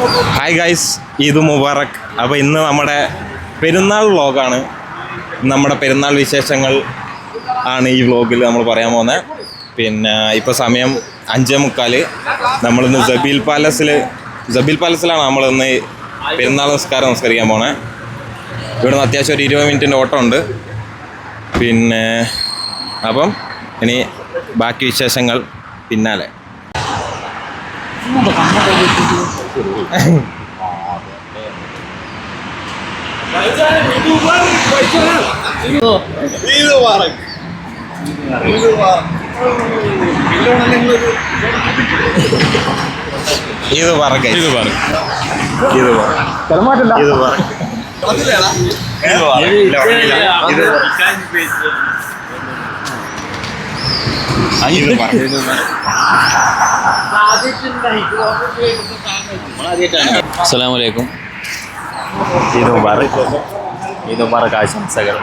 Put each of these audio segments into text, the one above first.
Hi guys, Eid Mubarak. അപ്പോൾ ഇന്ന് നമ്മുടെ പെരുന്നാൾ വ്ളോഗാണ്. നമ്മുടെ പെരുന്നാൾ വിശേഷങ്ങൾ ആണ് ഈ വ്ളോഗിൽ നമ്മൾ പറയാൻ പോകുന്നത്. പിന്നെ ഇപ്പോൾ സമയം 5:45. നമ്മളിന്ന് ജബീൽ പാലസിലാണ് നമ്മളിന്ന് പെരുന്നാൾ നമസ്കരിക്കാൻ പോണേ. ഇവിടുന്ന് അത്യാവശ്യം ഒരു 20 മിനിറ്റിൻ്റെ ഓട്ടം ഉണ്ട്. പിന്നെ അപ്പം ഇനി ബാക്കി വിശേഷങ്ങൾ പിന്നാലെ. അസ്സലാമലൈക്കും. ഈദ് മുബാറക് ആശംസകൾ.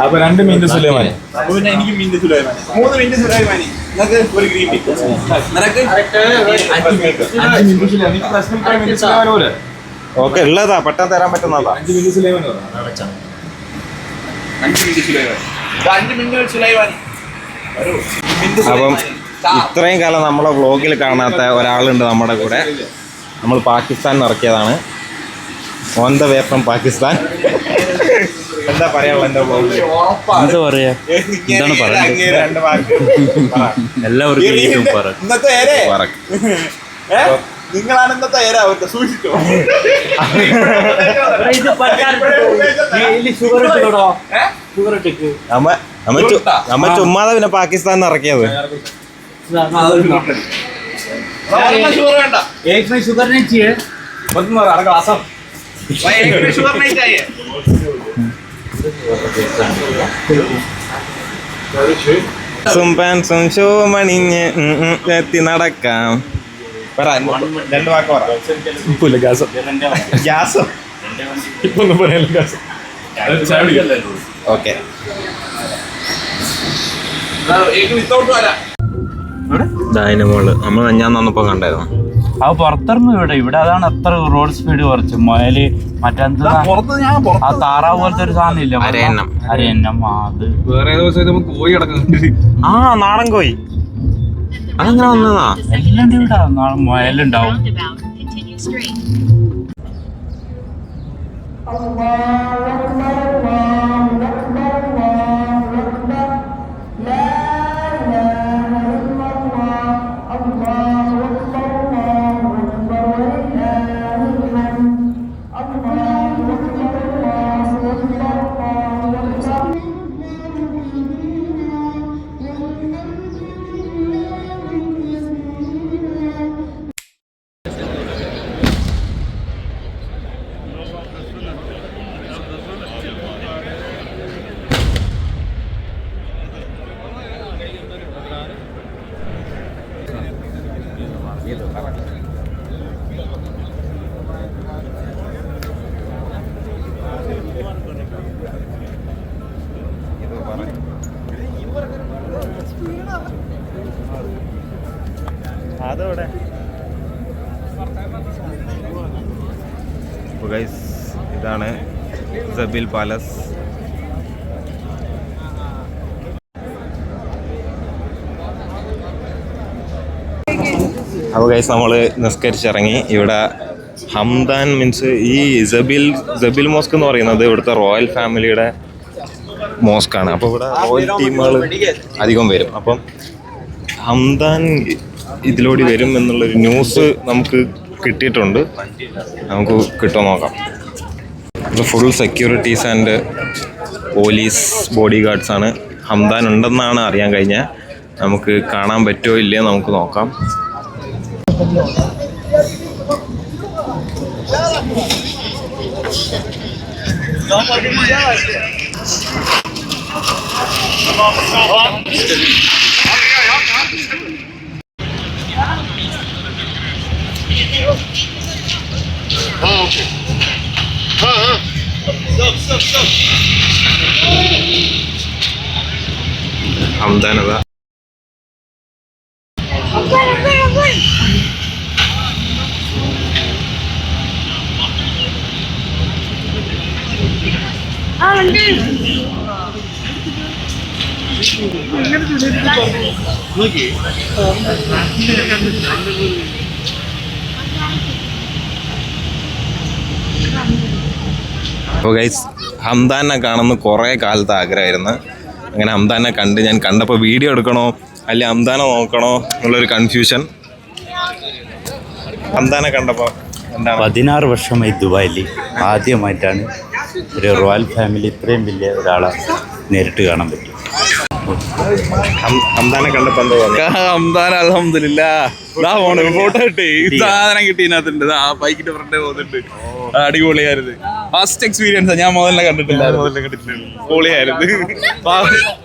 അപ്പൊ 2 മിനിറ്റ് സുലൈമാനി, എനിക്ക് മിനിറ്റ് സുലൈമാനി, 3 മിനിറ്റ് സുലൈമാനി, ഒരു ഗ്രീൻ ടീ, 5 മിനിറ്റ് സുലൈമാനി. പ്രശ്നം പോലെ ഓക്കെ, ഉള്ളതാ, പെട്ടെന്ന് തരാൻ പറ്റുന്നതാ. 5 minute sulaimani, 5 minute sulaimani, 5 minute sulaimani. അപ്പം ഇത്രയും കാലം നമ്മളെ വ്ളോഗിൽ കാണാത്ത ഒരാളുണ്ട് നമ്മുടെ കൂടെ. നമ്മൾ പാകിസ്ഥാനിൽ ഇറക്കിയതാണ്. On the way from Pakistan. എന്താ പറയാനുള്ള എൻ്റെ വ്ളോഗിൽ? എന്താ പറയാ, എന്താണ് പറയുന്നത്? എല്ലാവർക്കും നിങ്ങളാണ് ഇന്നത്തെ അവർക്ക് സൂക്ഷിച്ചോ. നമ്മ ചുമ്മാതെ പിന്നെ പാകിസ്ഥാനിൽ ഇറക്കിയത്. ഷുഗർ മണിഞ്ഞ് എത്തി നടക്കാം. രണ്ട് വാക്ക് പറ. ഗ്യാസോ ഇപ്പൊന്നും പറയാനില്ല. ഓക്കെ. അതിന് മോള് നമ്മൾ ഞാൻ വന്നപ്പോ കണ്ടായിരുന്നു. അത് പുറത്തിറങ്ങും. ഇവിടെ അതാണ് അത്ര റോഡ് സ്പീഡ് കുറച്ച്. മുയല് മറ്റെന്താ ആ താറാവ് പോലത്തെ ഒരു സാധനം ഇല്ല, അരയന്നം. അത് വേറെ ദിവസം കോഴി കിടക്കുന്നുണ്ട്. ആ, നാടൻ കോഴി. അതങ്ങനെ വന്നതാ. എല്ലാം ഇവിടെ മുയലുണ്ടാവും. അതോടെ ഇതാണ് ജബീൽ പാലസ്. അപ്പോൾ ഗൈസ് നമ്മൾ നിസ്കരിച്ചിറങ്ങി. ഇവിടെ ഹംദാൻ മീൻസ് ഈ ജബീൽ മോസ്ക് എന്ന് പറയുന്നത് ഇവിടുത്തെ റോയൽ ഫാമിലിയുടെ മോസ്കാണ്. അപ്പോൾ ഇവിടെ റോയൽ ടീമുകൾ അധികം വരും. അപ്പം ഹംദാൻ ഇതിലൂടെ വരും എന്നുള്ളൊരു ന്യൂസ് നമുക്ക് കിട്ടിയിട്ടുണ്ട്. നമുക്ക് കിട്ടുമോ നോക്കാം. ഇത് full securities and police body ഗാർഡ്സാണ്. ഹംദാൻ ഉണ്ടെന്നാണ് അറിയാൻ കഴിഞ്ഞത്. നമുക്ക് കാണാൻ പറ്റുമോ ഇല്ലയോ നമുക്ക് നോക്കാം. ഹംദാനത. അപ്പോൾ ഗൈസ്, ഹംദാനെ കാണുന്ന കുറേ കാലത്ത് ആഗ്രഹമായിരുന്നു. അങ്ങനെ ഹംദാനെ കണ്ട് ഞാൻ കണ്ടപ്പോൾ വീഡിയോ എടുക്കണോ അല്ലെ ഹംദാനെ നോക്കണോ എന്നുള്ളൊരു കൺഫ്യൂഷൻ. ഹംദാനെ കണ്ടപ്പോൾ എന്താണ്? 16 വർഷമായി ദുബായിൽ ആദ്യമായിട്ടാണ് ഒരു റോയൽ ഫാമിലി ഇത്രയും വലിയ ഒരാളെ നേരിട്ട് കാണാൻ പറ്റും. ഹംദാനെ കണ്ടപ്പോൾ എന്താ തോന്നി? ഹംദാൻ അൽഹംദുലില്ലാഹ് ഫോട്ടോ കിട്ടി. സാധനം കിട്ടി ഇതിനകത്തുണ്ട്. ബൈക്കിന്റെ ഫ്രണ്ടേ പോകുന്നുണ്ട്. അടിപൊളിയായിരുന്നു. First experience. ഞാൻ മുതലിനെ കണ്ടിട്ടില്ല. പൊളിയായിരുന്നു.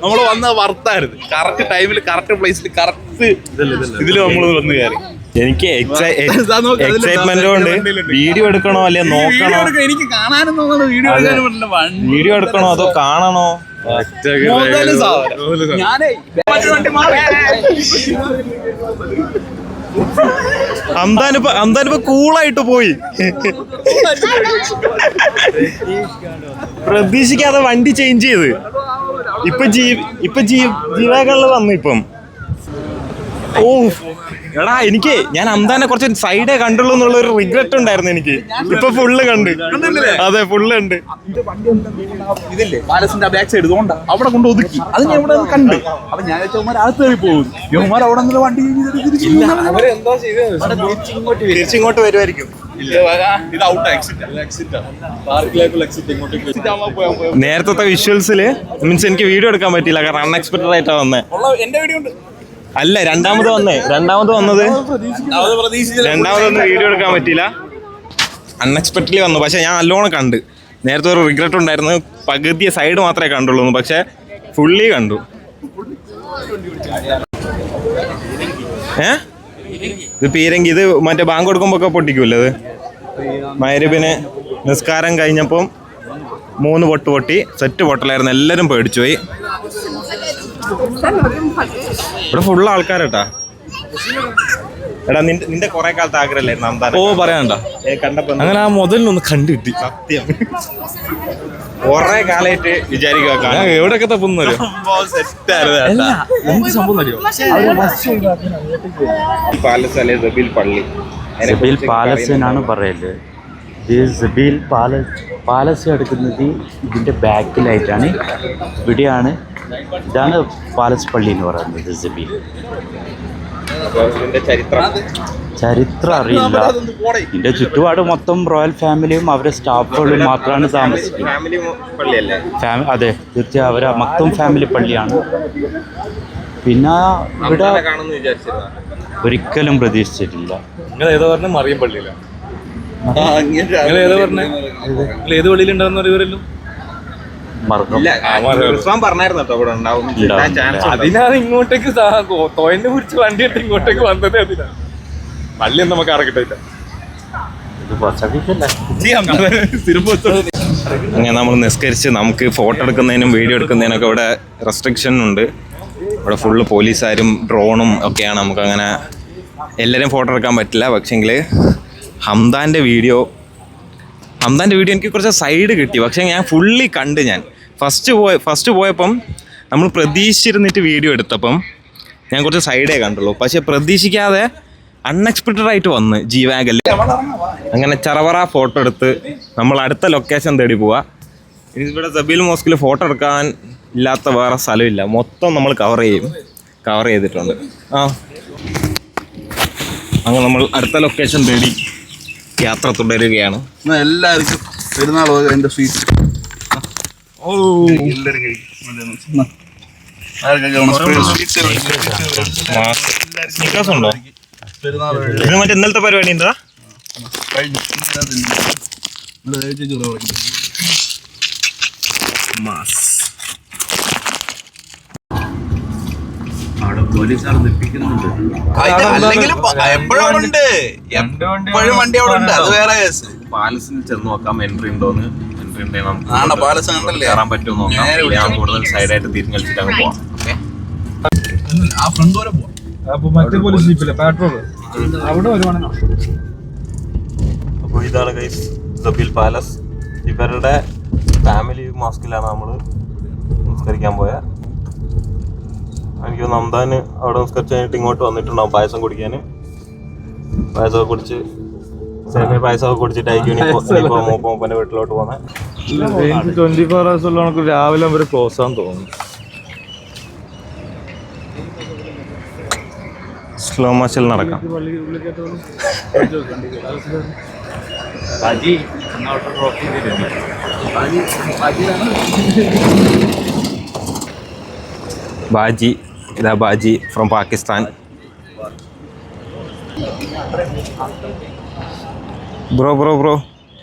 നമ്മള് വന്ന വർത്തായിരുന്നു. കറക്റ്റ് ടൈമിൽ കറക്റ്റ് പ്ലേസിൽ കറക്റ്റ് ഇതില് നമ്മൾ വന്ന് കയറി. എനിക്ക് എക്സൈറ്റ്മെന്റ് കൊണ്ട് വീഡിയോ എടുക്കണോ അല്ലെ നോക്കണോ? എനിക്ക് കാണാനും തോന്നുന്നു. വീഡിയോ എടുക്കണോ അതോ കാണണോ? അംദാനിപ്പോ കൂളായിട്ട് പോയി. പ്രതീക്ഷിക്കാതെ വണ്ടി ചേഞ്ച് ചെയ്ത് ഇപ്പൊ ജീവാകളിൽ വന്നു ഇപ്പം. ഓ എടാ, ഞാൻ അംദാനെ കുറച്ച് സൈഡേ കണ്ടുള്ളൂ എന്നുള്ള ഒരു റിഗ്രറ്റ് ഉണ്ടായിരുന്നു എനിക്ക്. ഇപ്പൊ ഫുള്ള് കണ്ട്. അതെ, ഫുള്ള് ഉണ്ട്. ഇതില്ലേ പാലസിന്റെ ബാക്ക് സൈഡ് ഇതുകൊണ്ടാ അവിടെ കൊണ്ട് ഒതുക്കി. അത് ഞാൻ ഇവിടെ കണ്ട്. അപ്പൊ ഞാൻ അകത്ത് കയറി പോകും. യുവമാർ അവിടെ നിന്ന് വണ്ടി തിരിച്ചിങ്ങോട്ട് വരുമായിരിക്കും. നേരത്തെ വിഷ്വൽസില് മീൻസ് എനിക്ക് വീഡിയോ എടുക്കാൻ പറ്റിയില്ല, കാരണം അൺഎക്സ്പെക്ടഡ് ആയിട്ടാ വന്നേ. എന്റെ വീഡിയോ ഉണ്ട്. അല്ല, രണ്ടാമത് വന്നത് വീഡിയോ എടുക്കാൻ പറ്റിയില്ല, അൺഎക്സ്പെക്ടഡ്ലി വന്നു. പക്ഷെ ഞാൻ നല്ലോണം കണ്ട്. നേരത്തെ ഒരു റിഗ്രറ്റ് ഉണ്ടായിരുന്നു, പകുതിയെ സൈഡ് മാത്രമേ കണ്ടുള്ളൂ, പക്ഷെ ഫുള്ളി കണ്ടു. ഇത് പീരങ്കി. ഇത് മറ്റേ ബാങ്ക് കൊടുക്കുമ്പോ ഒക്കെ പൊട്ടിക്കൂല്ലേ അത്? മഗ്‌രിബിന് നിസ്കാരം കഴിഞ്ഞപ്പം 3 പൊട്ടി. സെറ്റ് പൊട്ടലായിരുന്നു. എല്ലാരും പേടിച്ചു പോയി. ഇവിടെ ഫുള്ള് ആൾക്കാരട്ടാ. എടാ, നിന്റെ കൊറേ കാലത്ത് ആഗ്രഹമല്ലായിരുന്നു ഹംദാനെ? ഓ, പറയാണ്ട. കണ്ടപ്പോ അങ്ങനെ ആ മുതലിനൊന്ന് കണ്ടു കിട്ടി. സത്യം കൊറേ കാലായിട്ട് വിചാരിക്കുക എവിടെയൊക്കെ തപ്പുന്നോ സംഭവം അറിയോ? പാലസ് അല്ലെ സബീൽ പള്ളി? സബീൽ പാലസ് എന്നാണ് പറയല്. ഈ സബീൽ പാലസ് എടുക്കുന്നത് ഇതിൻ്റെ ബാക്കിലായിട്ടാണ്. ഇവിടെയാണ്. ഇതാണ് പാലസ് പള്ളി എന്ന് പറയുന്നത്. സബീൽ ചരിത്രം അറിയില്ല. ഇതിന്റെ ചുറ്റുപാട് മൊത്തം റോയൽ ഫാമിലിയും അവരുടെ സ്റ്റാഫുകളും മാത്രമാണ് താമസിക്കുന്നത്. അതെ, തീർച്ചയായും അവരെ മൊത്തം ഫാമിലി പള്ളിയാണ്. പിന്നെ ഇവിടെ ഒരിക്കലും പ്രതീക്ഷിച്ചിട്ടില്ല. നിങ്ങൾ ഏതോ പറഞ്ഞ മറിയം പള്ളിയില? ഏതോ പറഞ്ഞ ഏത് പള്ളിയിലുണ്ടാവുന്ന ഇവരെല്ലാം അതിനാണ് ഇങ്ങോട്ടേക്ക് തോയനെ കുറിച്ച് വണ്ടി എടുത്ത് ഇങ്ങോട്ടേക്ക് വന്നത്. അതിനാ പള്ളിയൊന്നും നമുക്ക് അറിയിട്ടില്ല. അങ്ങനെ നമ്മൾ നിസ്കരിച്ച് നമുക്ക് ഫോട്ടോ എടുക്കുന്നതിനും വീഡിയോ എടുക്കുന്നതിനൊക്കെ ഇവിടെ റെസ്ട്രിക്ഷൻ ഉണ്ട്. ഇവിടെ ഫുള്ള് പോലീസുകാരും ഡ്രോണും ഒക്കെയാണ്. നമുക്കങ്ങനെ എല്ലാവരും ഫോട്ടോ എടുക്കാൻ പറ്റില്ല. പക്ഷേങ്കിൽ ഹംദാൻ്റെ വീഡിയോ എനിക്ക് കുറച്ച് സൈഡ് കിട്ടി. പക്ഷേ ഞാൻ ഫുള്ളി കണ്ട്. ഞാൻ ഫസ്റ്റ് പോയപ്പം നമ്മൾ പ്രതീക്ഷിച്ചിരുന്നിട്ട് വീഡിയോ എടുത്തപ്പം ഞാൻ കുറച്ച് സൈഡേ കണ്ടുള്ളൂ. പക്ഷേ പ്രതീക്ഷിക്കാതെ അൺഎക്സ്പെക്റ്റഡ് ആയിട്ട് വന്ന് ജീവാഗല്. അങ്ങനെ ചറവറ ഫോട്ടോ എടുത്ത് നമ്മൾ അടുത്ത ലൊക്കേഷൻ തേടി പോവാ. ഇനി ഇവിടെ സബീൽ മോസ്കിൽ ഫോട്ടോ എടുക്കാൻ ഇല്ലാത്ത വേറെ സ്ഥലമില്ല. മൊത്തം നമ്മൾ കവർ ചെയ്തിട്ടുണ്ട്. അങ്ങനെ നമ്മൾ അടുത്ത ലൊക്കേഷൻ തേടി യാത്ര തുടരുകയാണ്. എല്ലാവർക്കും പെരുന്നാൾ എൻ്റെ സ്വീറ്റ് ഉണ്ടോ? ഇത് മറ്റേ ഇന്നലത്തെ പരിപാടി എന്താ? പാലസിൽ ചെന്ന് നോക്കാം എൻട്രി ഉണ്ടോന്ന്. എൻട്രി ഉണ്ടെങ്കിൽ നമുക്ക് കയറാൻ പറ്റുമോ നോക്കാം. ഞാൻ കൂടുതൽ സൈഡായിട്ട് തിരിഞ്ഞടിച്ചിട്ട് അങ്ങ് പോവാം. ഓക്കെ, ആ ഫ്രണ്ട് വരെ പോവാം. അപ്പൊ മറ്റേ പോലീസ് ജീപ്പില്ല പെട്രോള് അവിടെ വരുവാണെങ്കിൽ. അപ്പോൾ ഇതാണ് ഗൈസ് സബീൽ പാലസ്. ഇവരുടെ ഫാമിലി മോസ്കിലാണ് നമ്മൾ നിസ്കരിക്കാൻ പോയത്. എനിക്ക് തോന്നുന്നു നന്ദാന് അവിടെ നിസ്കരിച്ച് കഴിഞ്ഞിട്ട് ഇങ്ങോട്ട് വന്നിട്ടുണ്ടാവും പായസം കുടിക്കാൻ. പായസമൊക്കെ കുടിച്ച് സേമിയ പായസമൊക്കെ കുടിച്ചിട്ടായിരിക്കും ഇനിയിപ്പോൾ മൂപ്പൻ്റെ വീട്ടിലോട്ട് പോകുന്നത്. 24 hours ഉള്ള കണക്ക് രാവിലെ വരെ ക്ലോസ് ആണെന്ന് തോന്നുന്നു. സ്ലോ മോഷൻ നടക്കാം. ബാജി, ഇതാ Baji from Pakistan. Bro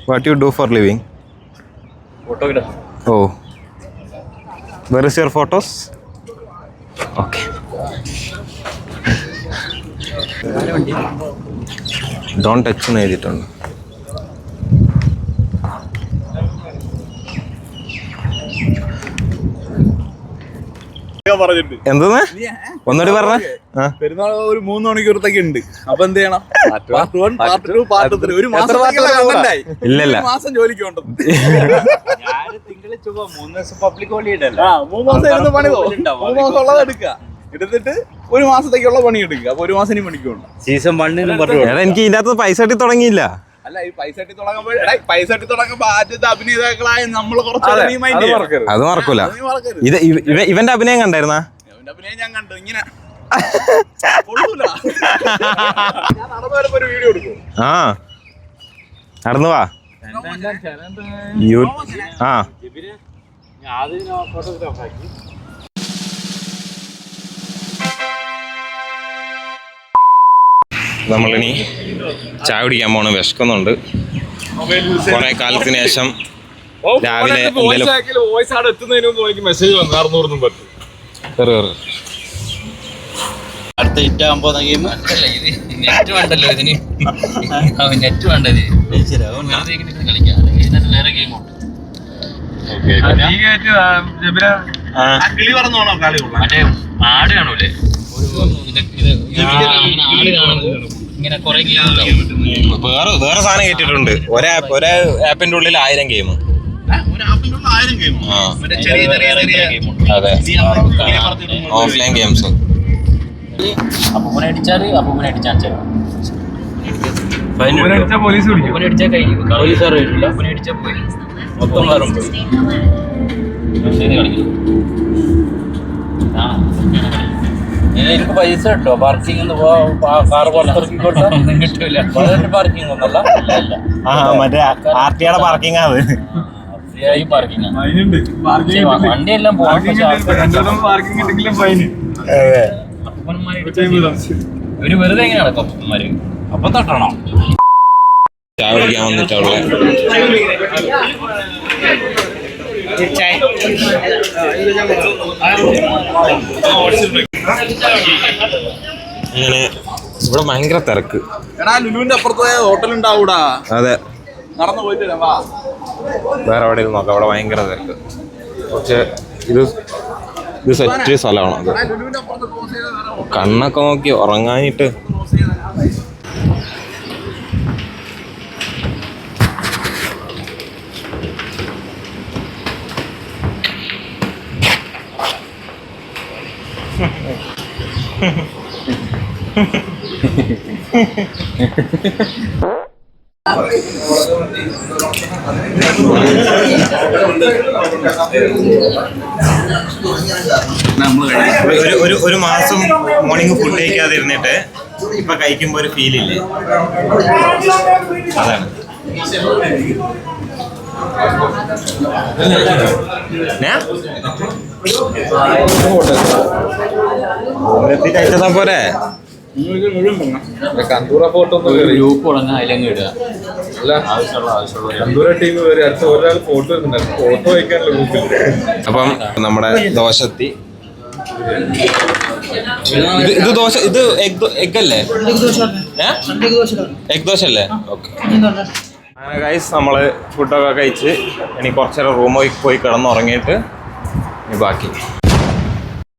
what you do for living? Photographer. Oh, where is your photos? Okay. Don't touch എന്ന് എഴുതിയിട്ടുണ്ട്. എന്തെന്ന് ഒന്നുകൂടി പറഞ്ഞ? പെരുന്നാൾ ഒരു 3 മണിക്കൂറത്തേക്ക് ഉണ്ട്. അപ്പൊ എന്ത് ചെയ്യണം? Part 1, part 2, part 3. ഒരു മാസം ഇല്ല മാസം ജോലിക്ക് വേണ്ടത്. 3 ദിവസം പബ്ലിക് ഹോളിഡേ അല്ല. 3 മാസം ഇരുന്ന് പണി 3 മാസം ഉള്ളത് എടുക്കുക, എടുത്തിട്ട് ഒരു മാസത്തേക്കുള്ള പണി എടുക്കുക. അപ്പൊ ഒരു മാസം ഇനി പണിക്ക് വേണ്ട. സീസൺ 1 എനിക്ക് ഇതിനകത്ത് പൈസ കിട്ടി തുടങ്ങിയില്ല. അല്ല, ഈ പൈസ ഇട്ടി തുടങ്ങുമ്പോ ആദ്യത്തെ അഭിനേതാക്കളായ നമ്മള് കുറച്ച് അത് മറക്കൂല. ഇത് ഇവന്റെ അഭിനയം കണ്ടായിരുന്നാ? അഭിനയം ഞാൻ കണ്ടു. ഇങ്ങനെ ഞാൻ നടന്നു വരുമ്പോ ഒരു വീഡിയോ എടുക്കും. ആ നടന്നു വാ. ആ നമ്മളിനി ചായ കുടിക്കാൻ പോണ. വിശക്കുന്നുണ്ട്. കുറെ കാലത്തിന് ശേഷം രാവിലെ വോയിസ് അവിടെ എത്തുന്നതിന് മുമ്പ് എനിക്ക് മെസ്സേജ് വന്നു 600 പറ്റും. അടുത്ത ഹിറ്റ് ആകുമ്പോ നെറ്റ് വേണ്ടല്ലോ ഇതിന്. നെറ്റ് വേണ്ടത് കളിക്കാം. വേറെ ഗെയിം ഉണ്ട്. കിളി പറഞ്ഞോണോ? കളി മറ്റേ ആട് കാണൂലേ? ആട് കാണുന്നത് ഇങ്ങനെ കുറെ ഗെയിം വേറെ സാധനം കേട്ടിട്ടുണ്ട്. ഒരേ ആപ്പിന്റെ ഉള്ളിൽ 1000 ഗെയിം. അതെ, ഓഫ്ലൈൻ ഗെയിംസ്. അപ്പൂപ്പനെ അടിച്ചാല് അപ്പൂപ്പനെ അടിച്ചാൽ പോലീസ് അപ്പൂപ്പനെ അടിച്ചാൽ കഴിഞ്ഞു. പോലീസുകാർ വരില്ല. അപ്പൂപ്പനെ അടിച്ചാൽ പോയി. മൊത്തം വേറും പോയി. കളിക്കും. എനിക്ക് പൈസ കിട്ടോ? പാർക്കിംഗ് കാർ പുറത്തിറക്കിക്കോട്ടെ. ഒന്നും കിട്ടൂല. പാർക്കിംഗ് ഒന്നല്ല. മറ്റേ ആർടിയുടെ പാർക്കിംഗ് ആണ്. പാർക്കിംഗ് വണ്ടിയെല്ലാം പോകാൻ. ഒരു വെറുതെ എങ്ങനെയാണ് അപ്പന്മാര്? അപ്പം തട്ടണോ? ചായ കുടിക്കാൻ വന്നിട്ടുള്ള ഇങ്ങനെ ഇവിടെ ഭയങ്കര തിരക്ക്. എടാ, ലുലുവിന്റെ അപ്പുറത്ത് ഹോട്ടൽ ഉണ്ടാവൂടാ. അതെ, നടന്നു പോയിട്ട് വേറെ എവിടെ നോക്കാം. അവിടെ ഭയങ്കര തിരക്ക്. പക്ഷെ ഇത് സെറ്റ് സ്ഥലമാണ്. അത് കണ്ണൊക്കെ നോക്കി ഉറങ്ങാനിട്ട്. ഒരു മാസം മോർണിംഗ് ഫുഡ് കഴിക്കാതെ ഇരുന്നിട്ട് ഇപ്പൊ കഴിക്കുമ്പോ ഒരു ഫീൽ ഇല്ലേ? അതാണ്. കഴിച്ചാ പോരെ? കന്തൂറ ഫോട്ടോ ഗ്രൂപ്പ് തുടങ്ങാൻ അതിലങ്ങ് ഇടുക. കന്തൂറ ടീം വരെ അടുത്ത ഒരാൾ ഫോട്ടോ വരുന്നുണ്ടായിരുന്നു. ഫോട്ടോ വയ്ക്കാനുള്ള ഗ്രൂപ്പിൽ. അപ്പം നമ്മുടെ ദോശ എത്തി. ഇത് ദോശ, ഇത് എഗ് അല്ലേ? എഗ് ദോശ അല്ലേ? ഓക്കെ ഗൈസ്, നമ്മള് ഫുഡൊക്കെ കഴിച്ച് ഇനി കുറച്ചേരം റൂമിൽ പോയി കിടന്നുറങ്ങിയിട്ട് ഇനി ബാക്കി